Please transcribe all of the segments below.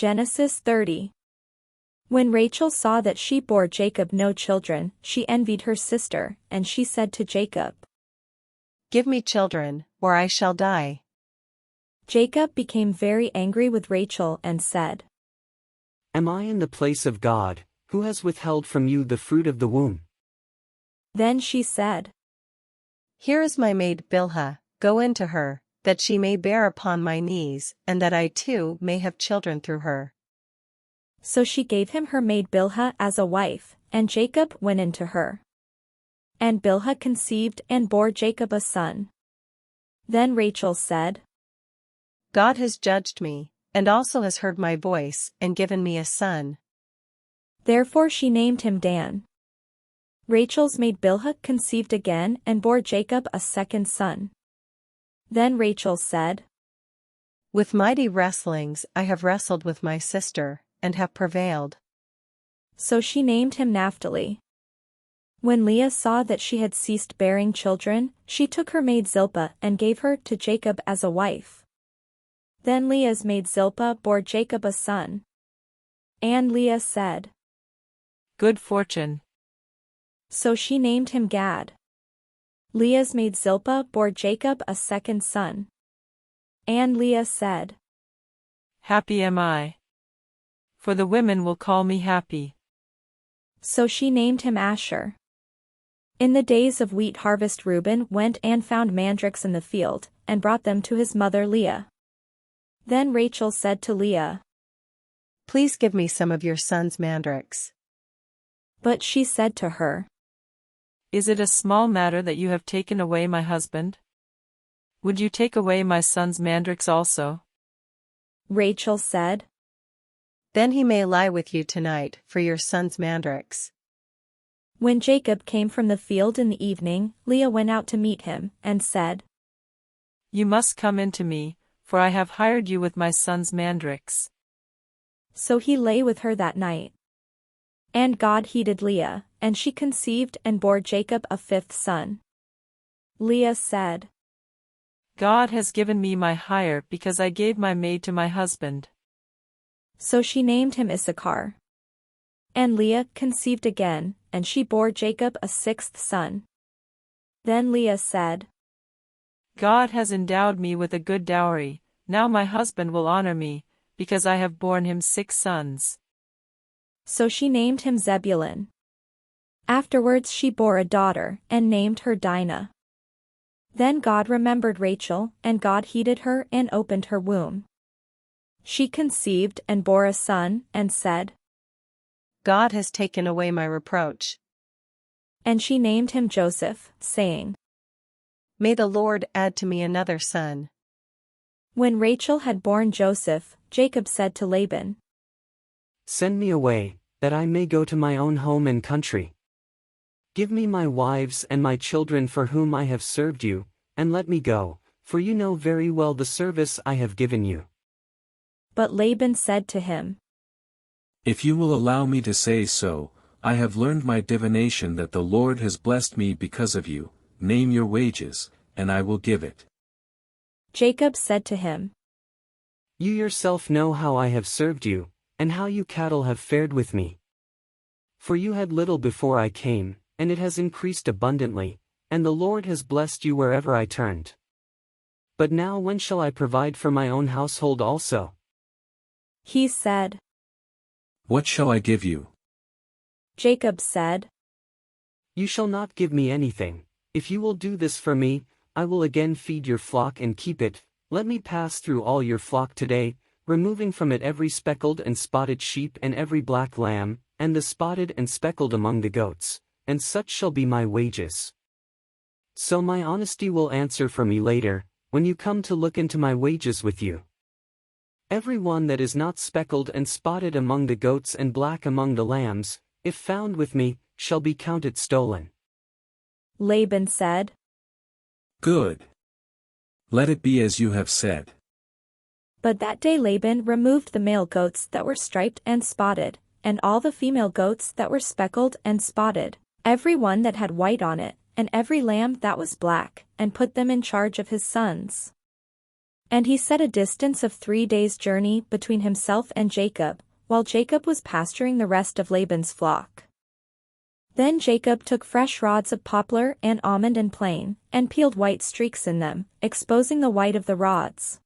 Genesis 30. When Rachel saw that she bore Jacob no children, she envied her sister, and she said to Jacob, "Give me children, or I shall die." Jacob became very angry with Rachel and said, "Am I in the place of God, who has withheld from you the fruit of the womb?" Then she said, "Here is my maid Bilhah, go in to her, that she may bear upon my knees, and that I too may have children through her." So she gave him her maid Bilhah as a wife, and Jacob went in to her. And Bilhah conceived and bore Jacob a son. Then Rachel said, "God has judged me, and also has heard my voice, and given me a son." Therefore she named him Dan. Rachel's maid Bilhah conceived again and bore Jacob a second son. Then Rachel said, "With mighty wrestlings I have wrestled with my sister, and have prevailed." So she named him Naphtali. When Leah saw that she had ceased bearing children, she took her maid Zilpah and gave her to Jacob as a wife. Then Leah's maid Zilpah bore Jacob a son. And Leah said, "Good fortune." So she named him Gad. Leah's maid Zilpah bore Jacob a second son. And Leah said, "Happy am I. For the women will call me happy." So she named him Asher. In the days of wheat harvest Reuben went and found mandrakes in the field, and brought them to his mother Leah. Then Rachel said to Leah, "Please give me some of your son's mandrakes." But she said to her, "Is it a small matter that you have taken away my husband? Would you take away my son's mandrakes also?" Rachel said, "Then he may lie with you tonight for your son's mandrakes." When Jacob came from the field in the evening, Leah went out to meet him, and said, "You must come in to me, for I have hired you with my son's mandrakes." So he lay with her that night. And God heeded Leah, and she conceived and bore Jacob a fifth son. Leah said, "God has given me my hire because I gave my maid to my husband." So she named him Issachar. And Leah conceived again, and she bore Jacob a sixth son. Then Leah said, "God has endowed me with a good dowry, now my husband will honor me, because I have borne him 6 sons. So she named him Zebulun. Afterwards she bore a daughter, and named her Dinah. Then God remembered Rachel, and God heeded her and opened her womb. She conceived and bore a son, and said, "God has taken away my reproach." And she named him Joseph, saying, "May the Lord add to me another son." When Rachel had borne Joseph, Jacob said to Laban, "Send me away, that I may go to my own home and country. Give me my wives and my children for whom I have served you, and let me go, for you know very well the service I have given you." But Laban said to him, "If you will allow me to say so, I have learned my divination that the Lord has blessed me because of you. Name your wages, and I will give it." Jacob said to him, "You yourself know how I have served you, and how you cattle have fared with me. For you had little before I came, and it has increased abundantly, and the Lord has blessed you wherever I turned. But now when shall I provide for my own household also?" He said, "What shall I give you?" Jacob said, "You shall not give me anything. If you will do this for me, I will again feed your flock and keep it. Let me pass through all your flock today, removing from it every speckled and spotted sheep and every black lamb, and the spotted and speckled among the goats, and such shall be my wages. So my honesty will answer for me later, when you come to look into my wages with you. Every one that is not speckled and spotted among the goats and black among the lambs, if found with me, shall be counted stolen." Laban said, "Good. Let it be as you have said." But that day Laban removed the male goats that were striped and spotted, and all the female goats that were speckled and spotted, every one that had white on it, and every lamb that was black, and put them in charge of his sons. And he set a distance of 3 days' journey between himself and Jacob, while Jacob was pasturing the rest of Laban's flock. Then Jacob took fresh rods of poplar and almond and plane, and peeled white streaks in them, exposing the white of the rods.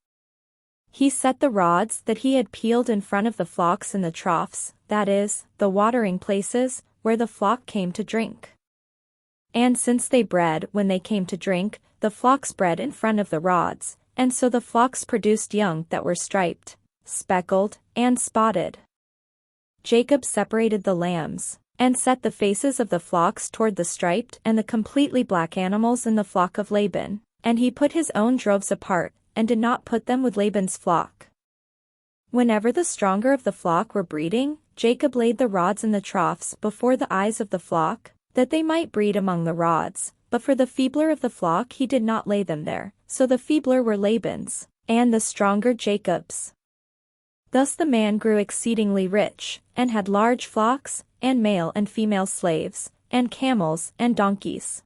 He set the rods that he had peeled in front of the flocks in the troughs, that is, the watering places, where the flock came to drink. And since they bred when they came to drink, the flocks bred in front of the rods, and so the flocks produced young that were striped, speckled, and spotted. Jacob separated the lambs, and set the faces of the flocks toward the striped and the completely black animals in the flock of Laban, and he put his own droves apart, and did not put them with Laban's flock. Whenever the stronger of the flock were breeding, Jacob laid the rods in the troughs before the eyes of the flock, that they might breed among the rods, but for the feebler of the flock he did not lay them there, so the feebler were Laban's, and the stronger Jacob's. Thus the man grew exceedingly rich, and had large flocks, and male and female slaves, and camels and donkeys.